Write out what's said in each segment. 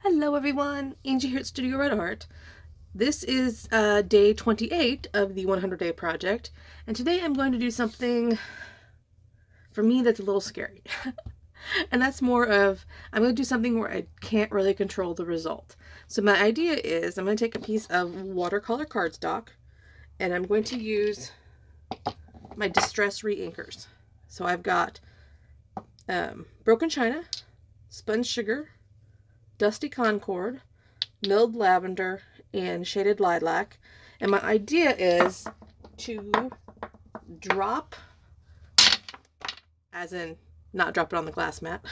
Hello everyone, Angie here at Studio Red Art. This is day 28 of the 100-day project, and today I'm going to do something for me that's a little scary. And that's more of, I'm going to do something where I can't really control the result. So my idea is I'm going to take a piece of watercolor cardstock and I'm going to use my Distress re-inkers. So I've got Broken China, Spun Sugar, Dusty Concord, Milled Lavender, and Shaded Lilac. And my idea is to drop, as in not drop it on the glass mat.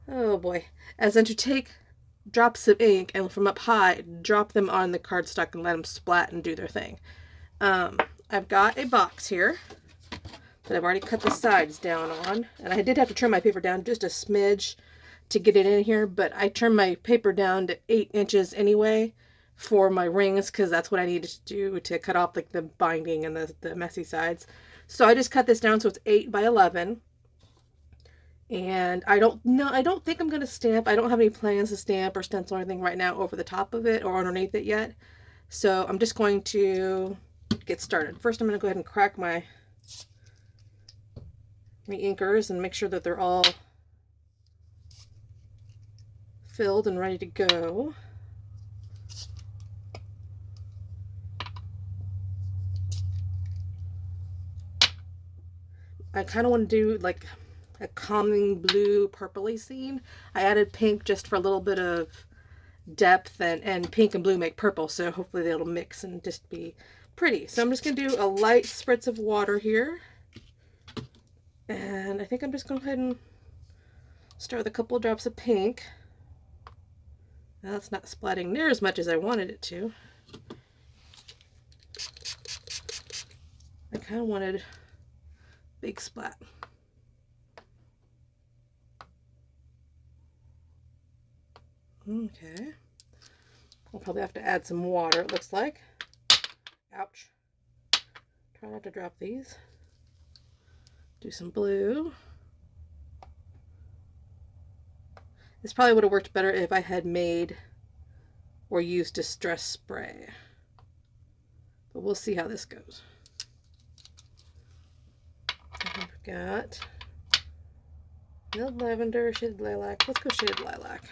Oh boy. As in to take drops of ink and from up high, drop them on the cardstock and let them splat and do their thing. I've got a box here that I've already cut the sides down on. And I did have to trim my paper down just a smidge to get it in here, but I trimmed my paper down to 8 inches anyway for my rings because that's what I needed to do to cut off like the binding and the messy sides. So I just cut this down so it's 8 by 11. And I don't think I'm going to stamp. I don't have any plans to stamp or stencil or anything right now over the top of it or underneath it yet. So I'm just going to get started. First I'm going to go ahead and crack my re-inkers and make sure that they're all filled and ready to go. I kind of want to do like a calming blue purpley scene. I added pink just for a little bit of depth, and pink and blue make purple, so hopefully they'll mix and just be pretty. So I'm just going to do a light spritz of water here. And I think I'm just going to go ahead and start with a couple of drops of pink. Now that's not splatting near as much as I wanted it to. I kind of wanted big splat. Okay. I'll probably have to add some water, it looks like. Ouch. Try not to drop these. Do some blue. This probably would have worked better if I had made or used Distress spray. But we'll see how this goes. I've got Milled Lavender, Shaded Lilac. Let's go Shaded Lilac.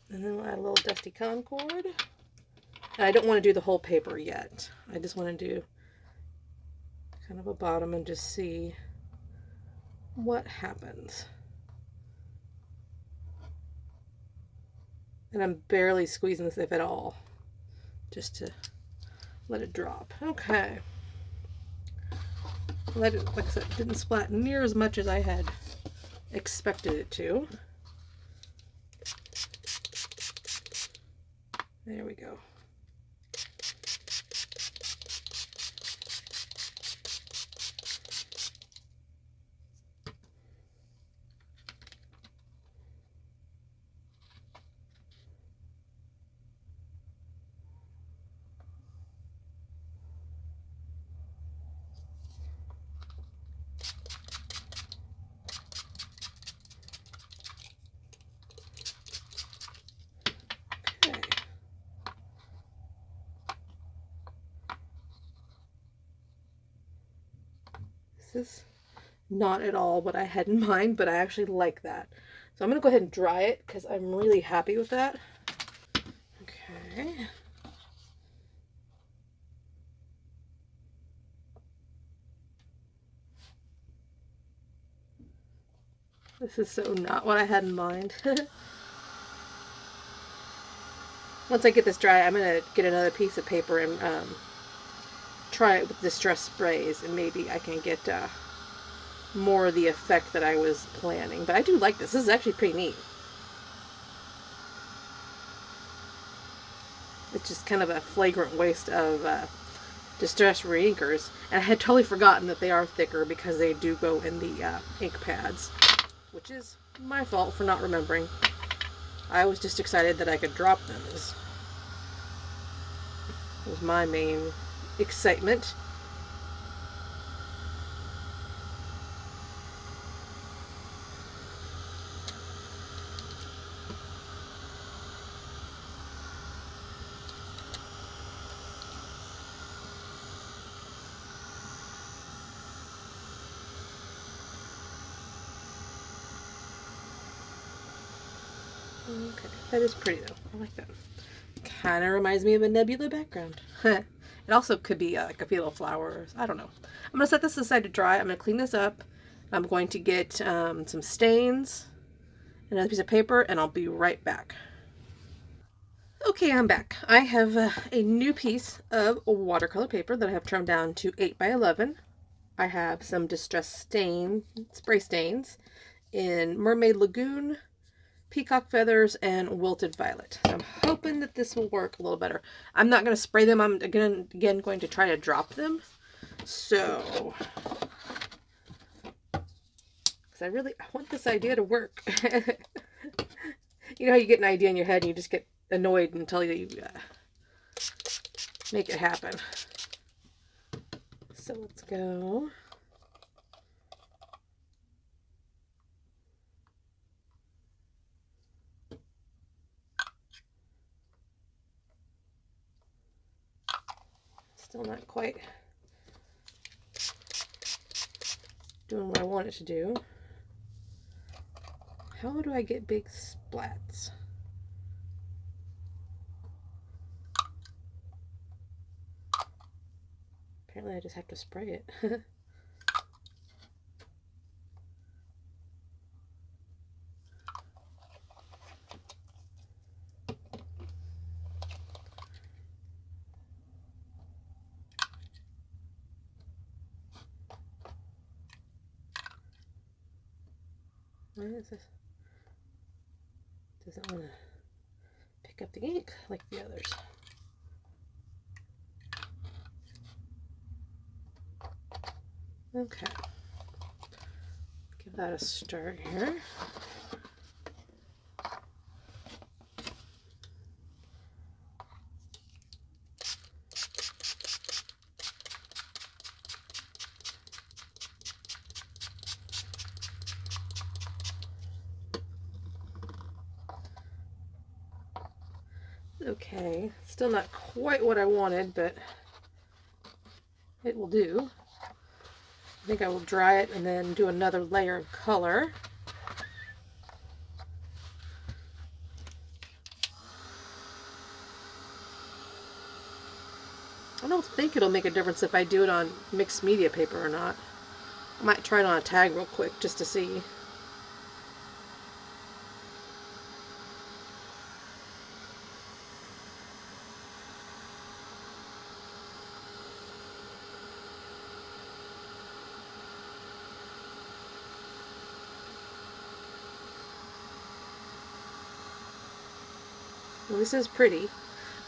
And then we'll add a little Dusty Concord. And I don't want to do the whole paper yet. I just want to do kind of a bottom and just see what happens. And I'm barely squeezing this if at all, just to let it drop. Okay. Let it, like I said, didn't splat near as much as I had expected it to. There we go. This is not at all what I had in mind, but I actually like that. So I'm going to go ahead and dry it because I'm really happy with that. Okay. This is so not what I had in mind. Once I get this dry, I'm going to get another piece of paper and try it with Distress sprays, and maybe I can get more of the effect that I was planning. But I do like this. This is actually pretty neat. It's just kind of a flagrant waste of Distress re-inkers. And I had totally forgotten that they are thicker because they do go in the ink pads, which is my fault for not remembering. I was just excited that I could drop them. was my main excitement. Okay, that is pretty though. I like that. Kind of reminds me of a nebula background. It also could be like a field of flowers. I don't know. I'm going to set this aside to dry. I'm going to clean this up. I'm going to get some stains, another piece of paper, and I'll be right back. Okay, I'm back. I have a new piece of watercolor paper that I have trimmed down to 8 by 11. I have some distress spray stains in Mermaid Lagoon, Peacock Feathers, and Wilted Violet. I'm hoping that this will work a little better. I'm not going to spray them. I'm again going to try to drop them. So, because I want this idea to work. You know how you get an idea in your head and you just get annoyed until you make it happen. So let's go. Still not quite doing what I want it to do. How do I get big splats? Apparently I just have to spray it. Why is this? Doesn't want to pick up the ink like the others. Okay. Give that a start here. Okay, still not quite what I wanted, but it will do. I think I will dry it and then do another layer of color. I don't think it'll make a difference if I do it on mixed media paper or not. I might try it on a tag real quick just to see. Well, this is pretty.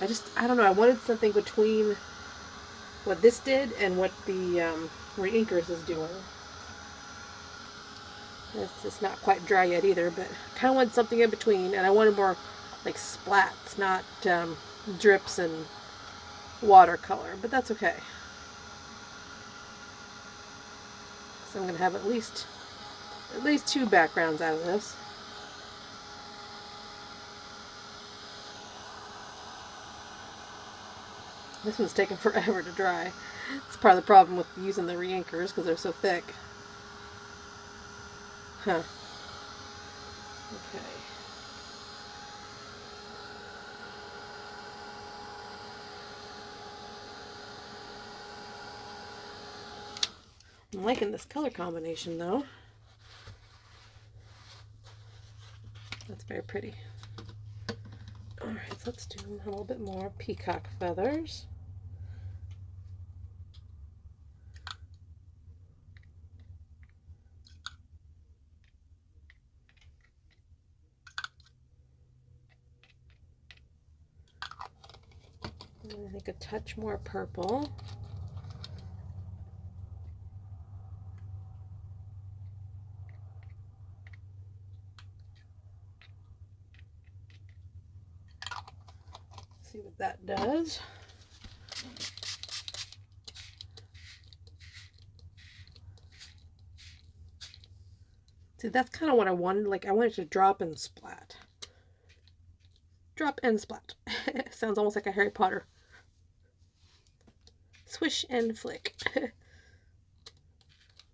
I don't know, I wanted something between what this did and what the Reinkers is doing. It's not quite dry yet either, but I kind of wanted something in between, and I wanted more like splats, not drips and watercolor, but that's okay. So I'm going to have at least 2 backgrounds out of this. This one's taking forever to dry. It's part of the problem with using the Reinkers because they're so thick. Huh. Okay. I'm liking this color combination though. That's very pretty. Alright, so let's do a little bit more peacock feathers. And I think a touch more purple. See what that does. See, that's kind of what I wanted. Like, I wanted to drop and splat. Drop and splat. Sounds almost like a Harry Potter. Swish and flick.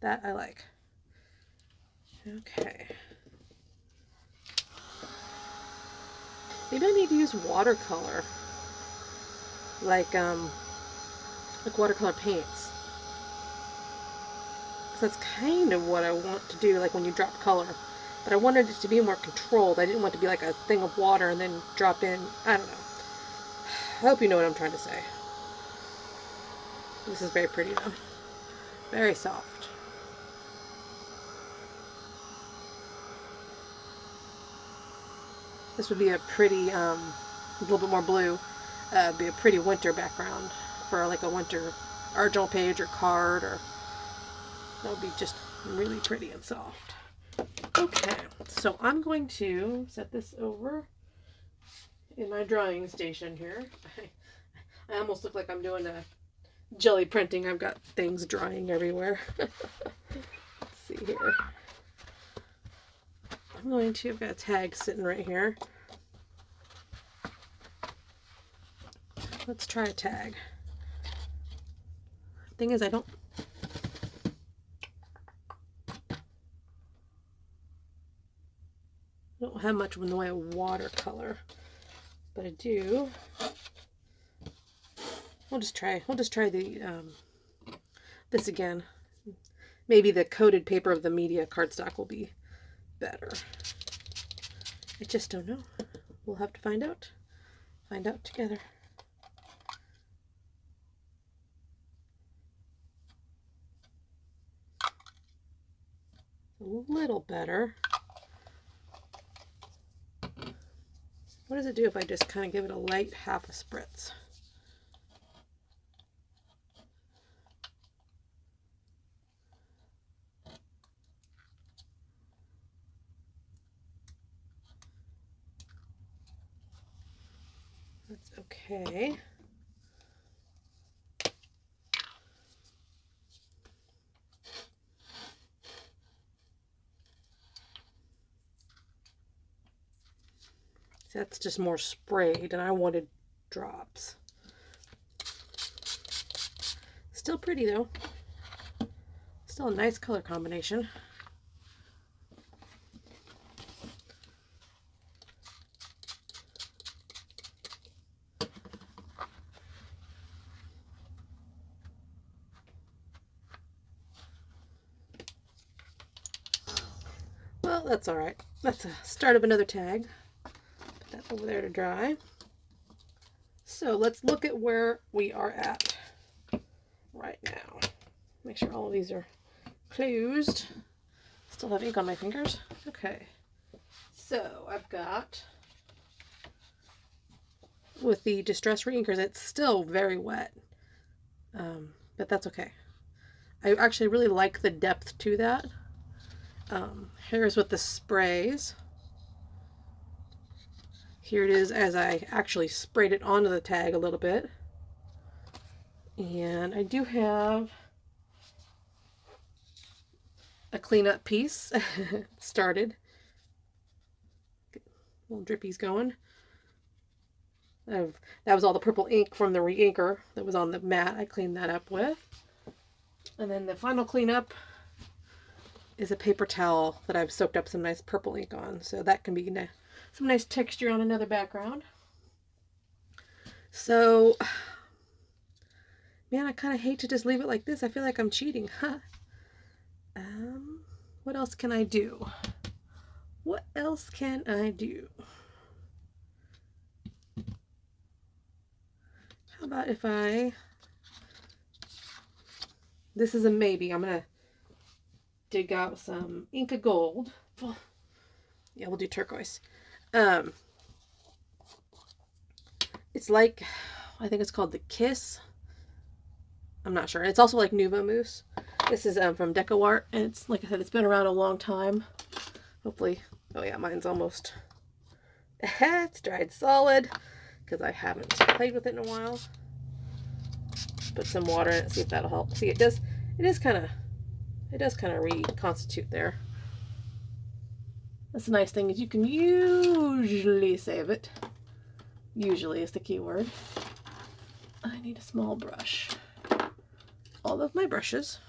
That I like. Okay. Maybe I need to use watercolor. Like watercolor paints. Because that's kind of what I want to do, like when you drop color. But I wanted it to be more controlled. I didn't want it to be like a thing of water and then drop in. I don't know. I hope you know what I'm trying to say. This is very pretty though. Very soft. This would be a pretty, a little bit more blue, be a pretty winter background for like a winter art journal page or card, or that would be just really pretty and soft. Okay, so I'm going to set this over in my drawing station here. I almost look like I'm doing a jelly printing. I've got things drying everywhere. Let's see here. I've got a tag sitting right here. Let's try a tag. Thing is, I don't have much in the way of watercolor, but I do. We'll just try the this again. Maybe the coated paper of the media cardstock will be better. I just don't know. We'll have to find out. Find out together. A little better. What does it do if I just kind of give it a light half a spritz? That's okay. That's just more sprayed, and I wanted drops. Still pretty though. Still a nice color combination. Well, that's all right. That's a start of another tag. Over there to dry. So let's look at where we are at right now. Make sure all of these are closed. Still have ink on my fingers. Okay. So I've got, with the Distress Reinkers, it's still very wet. But that's okay. I actually really like the depth to that. Here's with the sprays. Here it is as I actually sprayed it onto the tag a little bit. And I do have a cleanup piece started. Little drippies going. That was all the purple ink from the reinker that was on the mat. I cleaned that up with. And then the final cleanup is a paper towel that I've soaked up some nice purple ink on. So that can be some nice texture on another background. So, man, I kind of hate to just leave it like this. I feel like I'm cheating, huh? What else can I do? What else can I do? How about if this is a maybe. I'm going to dig out some Inca Gold. Yeah, we'll do turquoise. It's like, I think it's called the Kiss. I'm not sure. It's also like Nuvo Mousse. This is from DecoArt, and it's, like I said, it's been around a long time. Hopefully, oh yeah, mine's almost, it's dried solid, because I haven't played with it in a while. Put some water in it, see if that'll help. See, it does kind of reconstitute there. That's the nice thing, is you can usually save it. Usually is the key word. I need a small brush. All of my brushes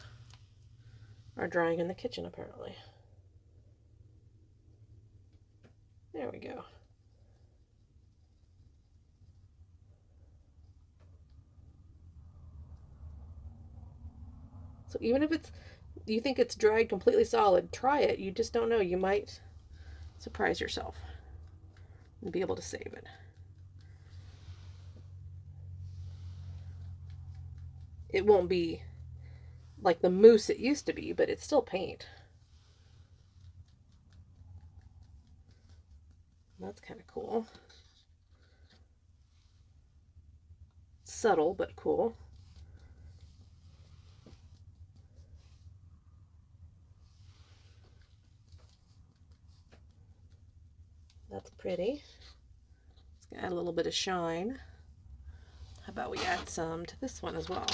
are drying in the kitchen, apparently. There we go. So even if you think it's dried completely solid, try it. You just don't know. You might surprise yourself and be able to save it. It won't be like the mousse it used to be, but it's still paint. That's kind of cool. Subtle, but cool. That's pretty. It's gonna add a little bit of shine. How about we add some to this one as well?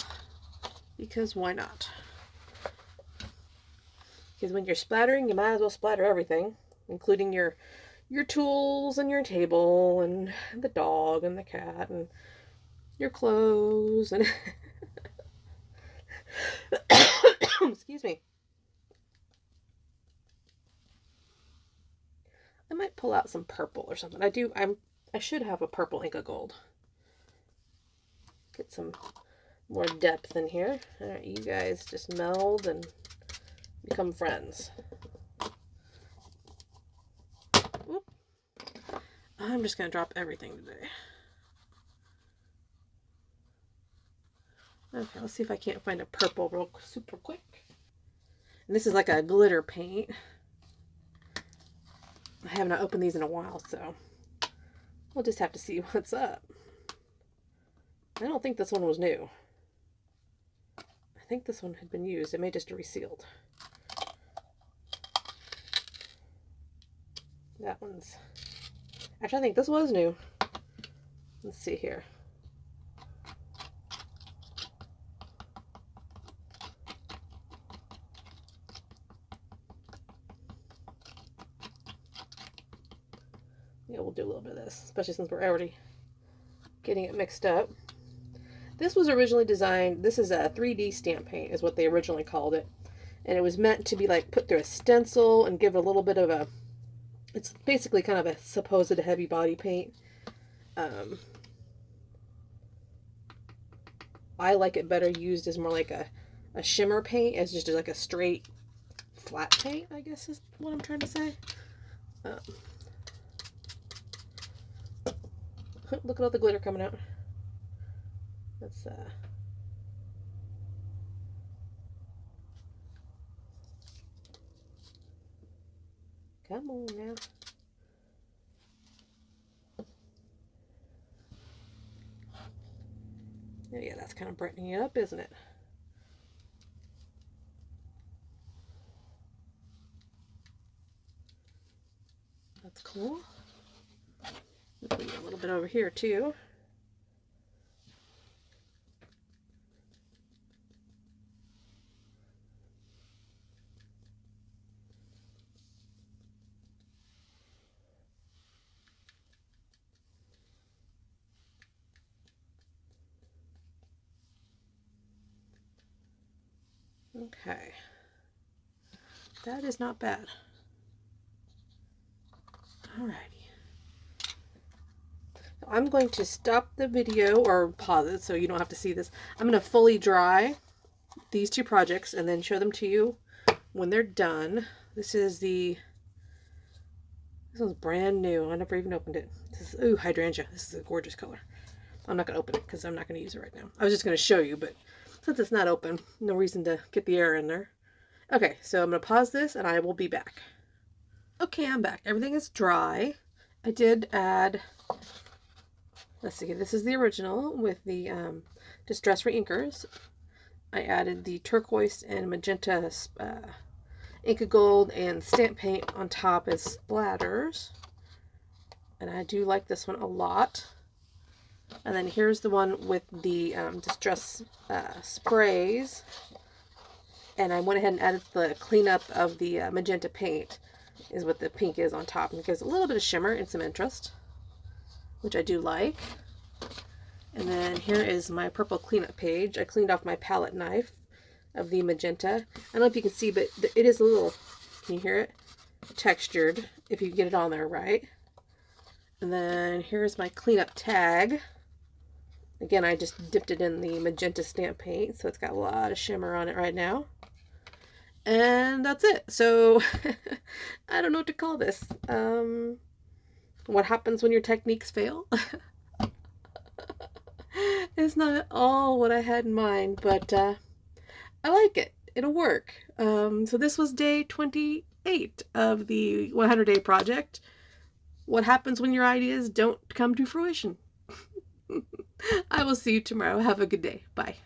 Because why not? Because when you're splattering, you might as well splatter everything, including your tools and your table and the dog and the cat and your clothes and excuse me. I might pull out some purple or something. I should have a purple Inca Gold. Get some more depth in here. All right, you guys just meld and become friends. Whoop. I'm just gonna drop everything today. Okay, let's see if I can't find a purple real super quick. And this is like a glitter paint. I have not opened these in a while, so we'll just have to see what's up. I don't think this one was new. I think this one had been used. It may just resealed. That one's... Actually, I think this was new. Let's see here. Yeah, we'll do a little bit of this, especially since we're already getting it mixed up. This was originally designed, this is a 3D stamp paint is what they originally called it. And it was meant to be like put through a stencil and give a little bit of a, it's basically kind of a supposed heavy body paint. I like it better used as more like a shimmer paint, as just like a straight flat paint, I guess is what I'm trying to say. Look at all the glitter coming out. Let's come on now. Yeah, that's kind of brightening it up, isn't it? That's cool. Put a little bit over here too. Okay. That is not bad. Alrighty. I'm going to stop the video or pause it so you don't have to see this. I'm going to fully dry these two projects and then show them to you when they're done. This one's brand new. I never even opened it. This is, ooh, hydrangea. This is a gorgeous color. I'm not going to open it because I'm not going to use it right now. I was just going to show you, but since it's not open, no reason to get the air in there. Okay, so I'm going to pause this and I will be back. Okay, I'm back. Everything is dry. I did add, let's see, this is the original with the Distress Reinkers. I added the turquoise and magenta Inca Gold and stamp paint on top as splatters. And I do like this one a lot. And then here's the one with the Distress sprays. And I went ahead and added the cleanup of the magenta paint. is what the pink is on top, and it gives a little bit of shimmer and some interest, which I do like. And then here is my purple cleanup page. I cleaned off my palette knife of the magenta. I don't know if you can see, but it is a little, can you hear it? Textured, if you get it on there right. And then here's my cleanup tag. Again, I just dipped it in the magenta stamp paint, so it's got a lot of shimmer on it right now. And that's it. So I don't know what to call this. What happens when your techniques fail? It's not at all what I had in mind, but I like it. It'll work. So this was day 28 of the 100-day project. What happens when your ideas don't come to fruition? I will see you tomorrow. Have a good day. Bye.